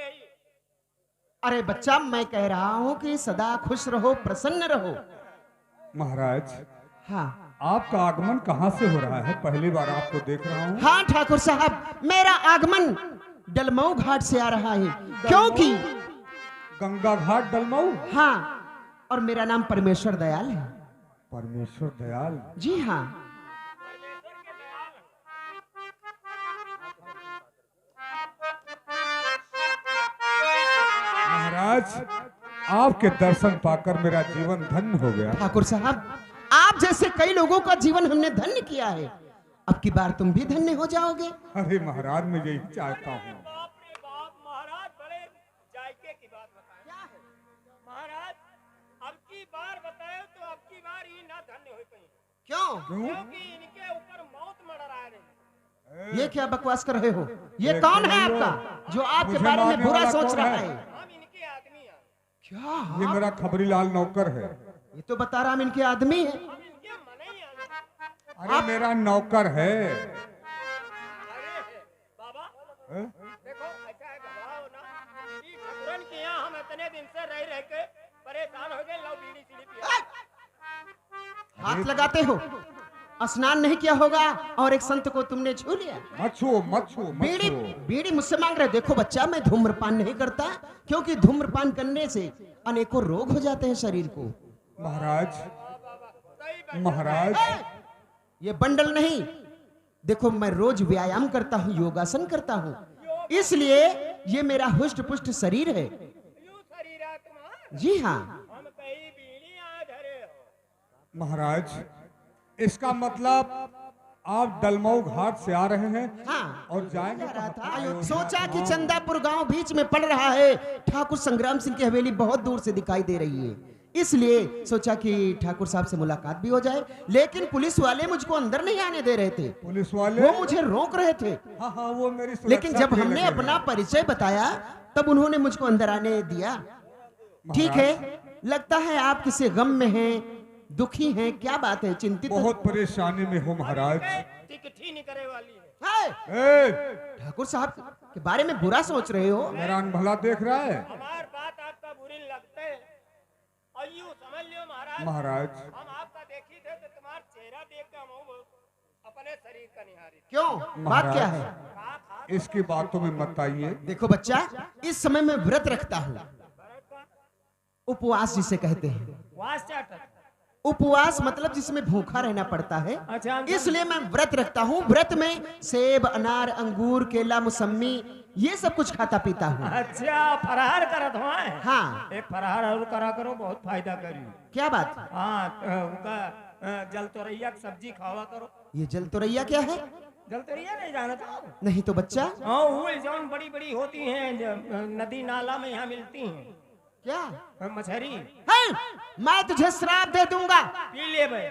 यही। अरे बच्चा, मैं कह रहा हूं कि सदा खुश रहो, प्रसन्न रहो। महाराज, हाँ आपका आगमन कहाँ से हो रहा है? पहली बार आपको देख रहा हूँ। हाँ ठाकुर साहब, मेरा आगमन डलमऊ घाट से आ रहा है, क्योंकि गंगा घाट डलमऊ। हाँ, और मेरा नाम परमेश्वर दयाल है। परमेश्वर दयाल? जी हाँ। महाराज, आपके दर्शन पाकर मेरा जीवन धन्य हो गया। ठाकुर साहब, आप जैसे कई लोगों का जीवन हमने धन्य किया है, अब की बार तुम भी धन्य हो जाओगे। अरे महाराज, मैं यही चाहता हूँ। बाप रे बाप, महाराज बड़े जायके की बात बताए। क्या है महाराज? अब की बार बताए तो अब की बार ही ना धन्य हो कहीं। क्यों? क्योंकि इनके ऊपर मौत मंडरा रही है। ये क्या बकवास कर रहे हो? ये कौन है आपका जो आपके बारे में बुरा सोच रहा है? हम इनके आदमी हैं। क्या? ये मेरा खबरीलाल नौकर है। ये तो बता रहा हम इनके आदमी हैं। हम इनके मने ही आदमी। अरे मेरा नौकर है। अरे बाबा, हैं? देखो ऐसा है, घबराओ ना। ई ठाकुरन के यहाँ हम इतने दिन से रह के परेशान हो गए। लो बीड़ी सीढ़ी पिया। हाथ लगाते हो? स्नान नहीं किया होगा और एक संत को तुमने छू लिया। मत छुओ, मत छुओ, मत बीड़ी छुओ। बीड़ी मुझसे मांग रहे। देखो बच्चा, मैं धूम्रपान नहीं करता, क्योंकि धूम्रपान करने से अनेकों रोग हो जाते हैं शरीर को। महाराज, सही बात। महाराज, ये बंडल नहीं, देखो मैं रोज व्यायाम करता हूँ, योगासन करता हूँ, इसलिए ये मेरा हुष्ट पुष्ट शरीर है। यूं शरीर है तुम्हारा। जी हाँ। हम कहीं बीड़ी आ धरे हो। महाराज, इसका मतलब आप डलमऊ घाट से आ रहे हैं हाँ, और जाएंगे कह रहा था, अयोध्या। सोचा कि चंदापुर गांव बीच में पड़ रहा है, ठाकुर संग्राम सिंह की हवेली बहुत दूर से दिखाई दे रही है, इसलिए सोचा कि ठाकुर साहब से मुलाकात भी हो जाए। लेकिन पुलिस वाले मुझको अंदर नहीं आने दे रहे थे, पुलिस वाले? वो मुझे रोक रहे थे। हाँ हाँ, वो मेरी सुरक्षा लेकिन जब के लिए हमने लगे अपना हैं। परिचय बताया तब उन्होंने मुझको अंदर आने दिया। ठीक है, लगता है आप किसी गम में हैं, दुखी हैं, क्या बात है? चिंतित बहुत परेशानी में हूँ महाराज। टिकठी नहीं करे वाली है। है? ए, ठाकुर साहब के बारे में बुरा सोच रहे हो? मेरा भला देख रहा है? हमार बात आपका बुरी लगते है और यूं समझ लियो महाराज, महाराज, हम आपका देखी थे तो तुम्हारा चेहरा देख के हम अपने शरीर का निहारी। क्यों? बात क्या है? खा खा इसकी बातों में मत आइए। देखो बच्चा, इस समय मैं व्रत रखता हूँ, उपवास जिसे कहते हैं। वास चाट। उपवास मतलब जिसमें भूखा रहना पड़ता है, अच्छा, इसलिए मैं व्रत रखता हूँ। व्रत में सेब, अनार, अंगूर, केला, मौसम्मी, ये सब कुछ खाता पीता हूँ। अच्छा, फरार करत हो? हाँ। एक फरार और करा करो, बहुत फायदा करी। क्या बात? हाँ, उनका जल तोरैया की सब्जी खावा करो। ये जल तोरैया क्या है? जल तोरैया नहीं जाना था? नहीं तो बच्चा। हाँ, वो जौन बड़ी बड़ी होती हैं, नदी नाला में यहाँ मिलती हैं। क्या? मछली। है? मैं तुझे श्राप दे दूंगा। पी ले भाई।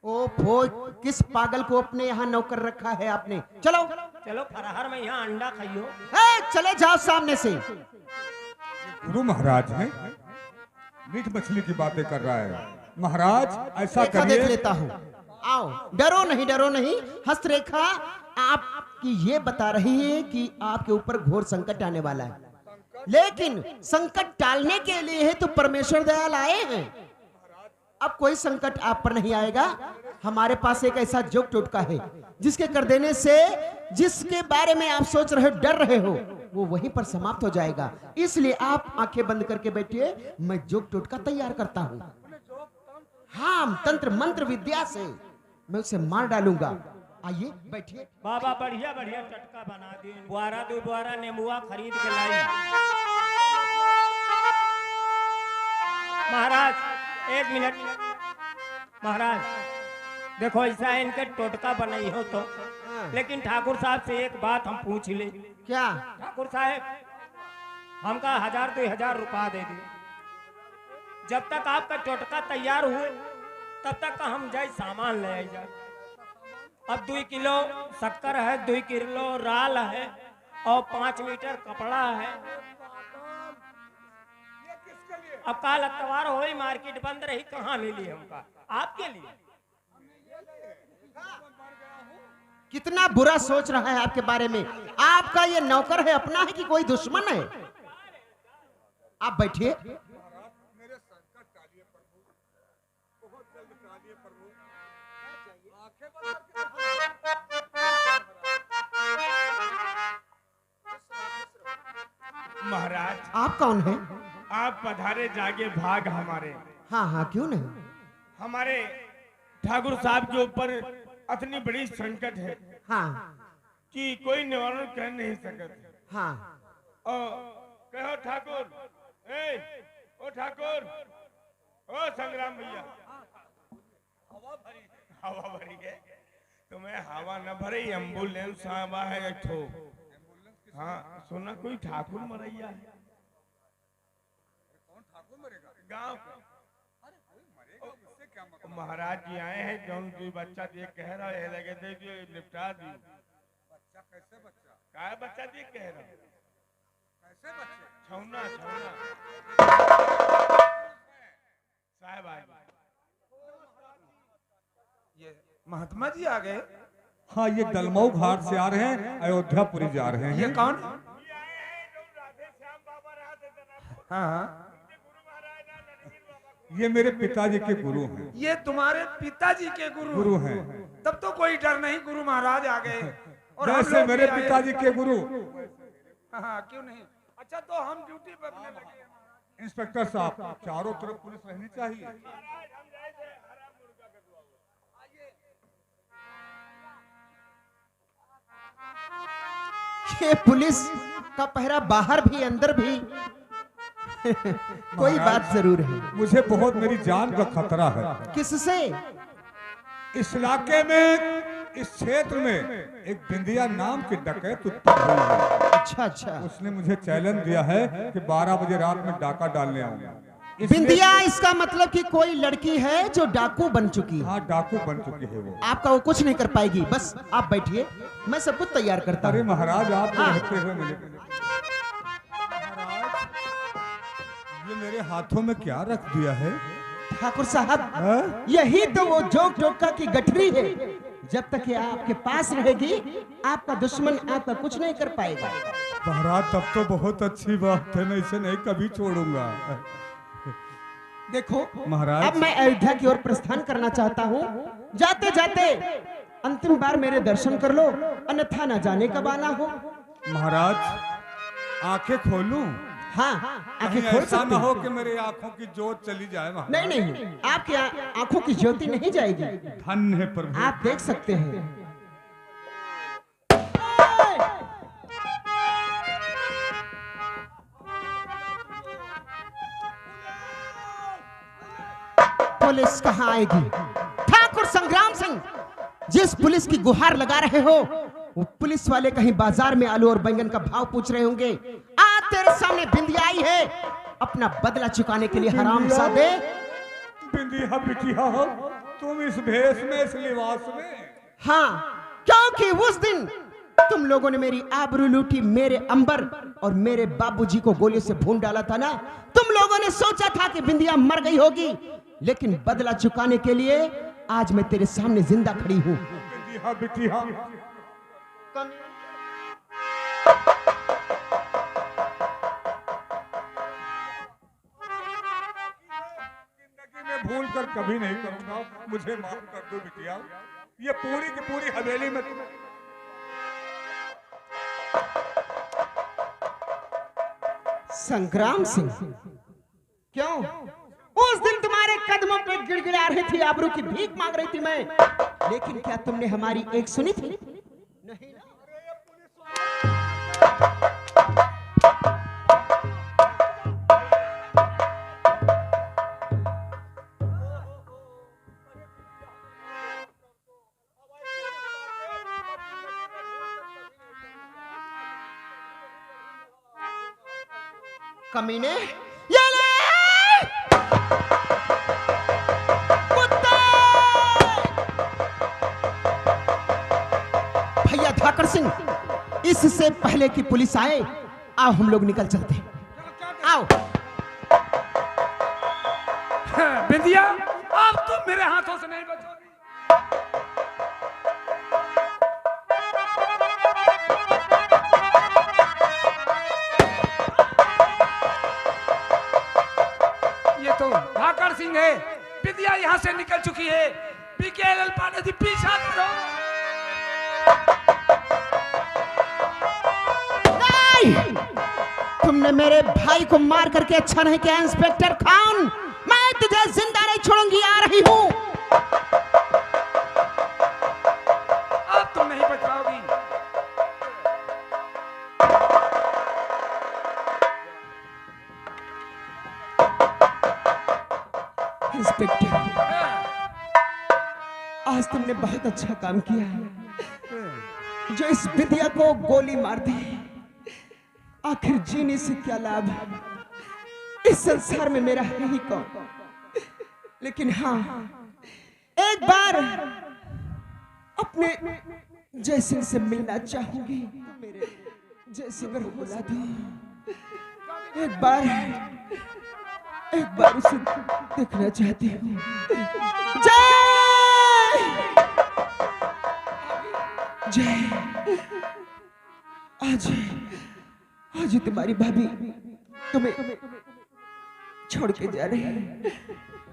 ओ फो, किस पागल को अपने यहाँ नौकर रखा है आपने? चलो चलो फरार में यहाँ अंडा खाइयो। है, चले जाओ सामने से। गुरु महाराज हैं, मीठ मछली की बातें कर रहा है। महाराज, ऐसा देखा देख करिए। लेता हूँ। आओ, डरो नहीं, डरो नहीं। हस्तरेखा आपकी ये बता रही है कि आपके ऊपर घोर संकट आने वाला है, लेकिन संकट टालने के लिए है तो परमेश्वर दयाल आए हैं। अब कोई संकट आप पर नहीं आएगा। हमारे पास एक ऐसा जोग टोटका है जिसके कर देने से जिसके बारे में आप सोच रहे हो, डर रहे हो, वो वहीं पर समाप्त हो जाएगा। इसलिए आप आंखें बंद करके बैठिए, मैं जोग टोटका तैयार करता हूँ। हाँ, तंत्र मंत्र विद्या से मैं उसे मार डालूंगा। आइए बैठिए। बाबा बढ़िया बढ़िया टटका बना दी। बुआरा दो बुआरा नेमुआ खरीद के लाई। महाराज एक मिनट। महाराज देखो, ऐसा है इनके टोटका बनाई हो तो, लेकिन ठाकुर साहब से एक बात हम पूछ ले। क्या? ठाकुर साहब, हमका 1000-2000 रुपया दे दी। जब तक आपका टोटका तैयार हुए तब तक का हम जाए सामान ले आई जाए। अब 2 किलो शक्कर है, 2 किलो राल है और 5 मीटर कपड़ा है। अब काल अतवार हो, मार्केट बंद रही, कहाँ मिली हमका आपके लिए? कितना बुरा सोच रहा है आपके बारे में। आपका ये नौकर है, अपना है कि कोई दुश्मन है? आप बैठिए। मेरे संकट टालिए प्रभु, बहुत जल्द टालिए प्रभु। आंखें बंद करके महाराज आप कौन हैं? आप पधारे जागे भाग हमारे। हाँ हाँ, क्यों नहीं। हमारे ठाकुर साहब के ऊपर इतनी बड़ी संकट है हाँ कि कोई निवारण कर नहीं सकते। हाँ, और कहो ठाकुर, ओ ठाकुर, ओ संग्राम भैया, हवा भरी है। तुम्हें हवा न भरे, एम्बुलेंस आवा है एक ठो। हाँ सुना कोई ठाकुर मरैया है। कौन ठाकुर मरेगा? गांव अरे कोई मरेगा, उससे क्या मतलब? महाराज जी आए हैं, जौन की बच्चा दिए कह रहा है लगे दे दियो निपटा दी। बच्चा कैसे बच्चा? का बच्चा दिए कह रहा कैसे बच्चे? छौना छौना साहब आ गए। ये महात्मा जी आ गए। हाँ, ये दलमऊ घाट से आ रहे हैं, अयोध्यापुरी जा रहे हैं। ये कौन? ये आए हैं जो राधे श्याम बाबा रहा थे जनाब। हाँ हाँ, उनके गुरु महाराज हैं रणवीर बाबा। ये मेरे पिताजी के गुरु हैं। ये तुम्हारे पिताजी के गुरु गुरु हैं। तब तो कोई डर नहीं, गुरु महाराज आ गए। और हम जैसे लोग मेरे भी आए। पिताजी के गुरु हाँ हाँ, क्यों नहीं। अच्छा तो हम ड्यूटी पे अपने लगे हैं। इंस्पेक्टर साहब, चारों तरफ पुलिस रहनी चाहिए। महाराज हम जाए थे हरा मुर्गा के दुआ। ये पुलिस का पहरा बाहर भी अंदर भी कोई बात जरूर है। मुझे बहुत मेरी जान का खतरा है। किससे? इस इलाके में, इस क्षेत्र में एक बिंदिया नाम की डकैत उत्पन्न हुई है। अच्छा अच्छा, उसने मुझे चैलेंज दिया है कि 12 बजे रात में डाका डालने आऊंगा। बिंदिया, इसका मतलब कि कोई लड़की है जो डाकू बन चुकी है। हाँ, डाकू बन चुकी है वो। आपका वो कुछ नहीं कर पाएगी, बस आप बैठिए, मैं सब कुछ तैयार करता अरे हूँ। महाराज, आप हाँ। रहते हुए मिले। महाराज, ये मेरे हाथों में क्या रख दिया है? ठाकुर साहब, हाँ? यही तो वो जोक जोका की गठरी है। जब तक ये आपके पास रहेगी, आपका दुश्मन आपका कुछ नहीं कर पाएगा। महाराज, तब तो बहुत अच्छी बात है, मैं इसे नहीं कभी छोड़ूंगा। देखो महाराज, अब मैं अयोध्या की ओर प्रस्थान करना चाहता हूँ। जाते जाते अंतिम बार मेरे दर्शन कर लो, अन्यथा न जाने कब आना हो। महाराज, आंखें खोलूं? हाँ, कहीं आंखें खोल ऐसा सकते ना हो। हो कि मेरी आंखों की जोत चली जाए। महाराज, नहीं नहीं, आपकी आंखों की ज्योति नहीं जाएगी, धन्य है प्रभु। आप देख सकते हैं। पुलिस कहाँ आएगी? ठाकुर संग्राम सिंह, जिस पुलिस की गुहार लगा रहे हो, वो पुलिस वाले कहीं बाजार में आलू और बैंगन का भाव पूछ रहे होंगे। आज तेरे सामने बिंदिया आई है अपना बदला चुकाने के लिए। हरामजादे, बिंदिया बिटिया, तुम इस भेष में, इस लिबास में? हाँ, क्योंकि उस दिन तुम लोगों ने मेरी आबरू लूटी, मेरे अंबर और मेरे बाबूजी को गोलियों से भून डाला था ना। तुम लोगों ने सोचा था कि बिंदिया मर गई होगी, लेकिन बदला चुकाने के लिए आज मैं तेरे सामने जिंदा खड़ी हूँ। बिंदिया बिटिया, जिंदगी में भूल कर कभी नहीं करूंगा, मुझे माफ कर दो बिटिया। ये पूरी की पूरी हवेली में तुम्हें संग्राम सिंह, क्यों? उस दिन तुम्हारे कदमों पे गिड़गिड़ा रही थी, आबरू की भीख मांग रही थी मैं, लेकिन क्या तुमने हमारी एक सुनी थी? नहीं ना? कमीने, ये ले! कुत्ते! भैया ठाकर सिंह, इससे पहले कि पुलिस आए, आओ हम लोग निकल चलते हैं। आओ। बिंदिया, अब तुम मेरे हाथों से नहीं बचोगी। सिंह है, विद्या यहाँ से निकल चुकी है। बीकेएल पांडे जी पीछा करो। नहीं, तुमने मेरे भाई को मार करके अच्छा नहीं किया इंस्पेक्टर खान। मैं तुझे जिंदा नहीं छोड़ूंगी, आ रही हूँ। अब तुम नहीं बच पाओगी। इंस्पेक्टर, आज तुमने बहुत अच्छा काम किया है। जो इस विद्या को गोली मार दी, आखिर जीने से क्या लाभ? इस संसार में मेरा है ही कौन? लेकिन हाँ, एक बार अपने जयसिंह से मिलना चाहूंगी। मेरे जयसिंह को बुला दो। एक बार उसे देखना चाहती हूँ। जय, आज तुम्हारी भाभी तुम्हें छोड़ के जा रही है,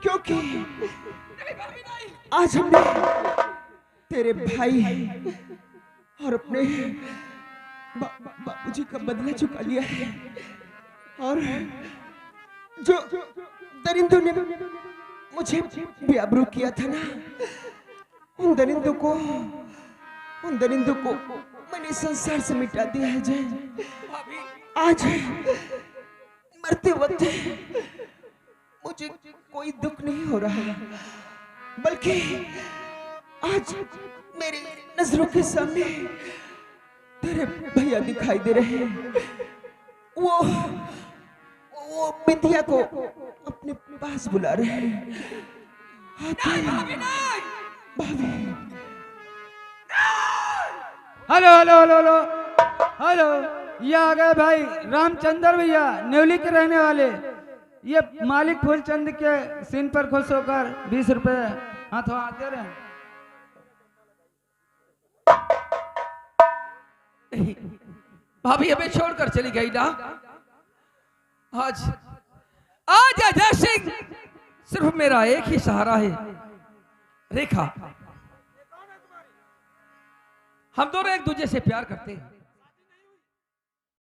क्योंकि आज हमने तेरे भाई और अपने बाबूजी का बदला चुका लिया है। और जो दरिंदों ने मुझे बेआबरू किया था ना, उन दरिंदों को मैंने संसार से मिटा दिया है। जय, आज मरते वक्त मुझे कोई दुख नहीं हो रहा, बल्कि आज मेरी नजरों के सामने तेरे भैया दिखाई दे रहे हैं। वो विद्या को अपने पास बुला रहे हैं। भाभी, hello hello hello hello hello, ये आ गए भाई रामचंद्र भैया, नेवली के रहने वाले। ये मालिक फूलचंद के सीन पर खुश होकर 20 रुपए हाथों हाथ दे रहे हैं। भाभी हमें छोड़कर चली गई ना। आज अजय सिंह सिर्फ मेरा एक ही सहारा है, रेखा। हम दोनों एक दूसरे से प्यार करते हैं।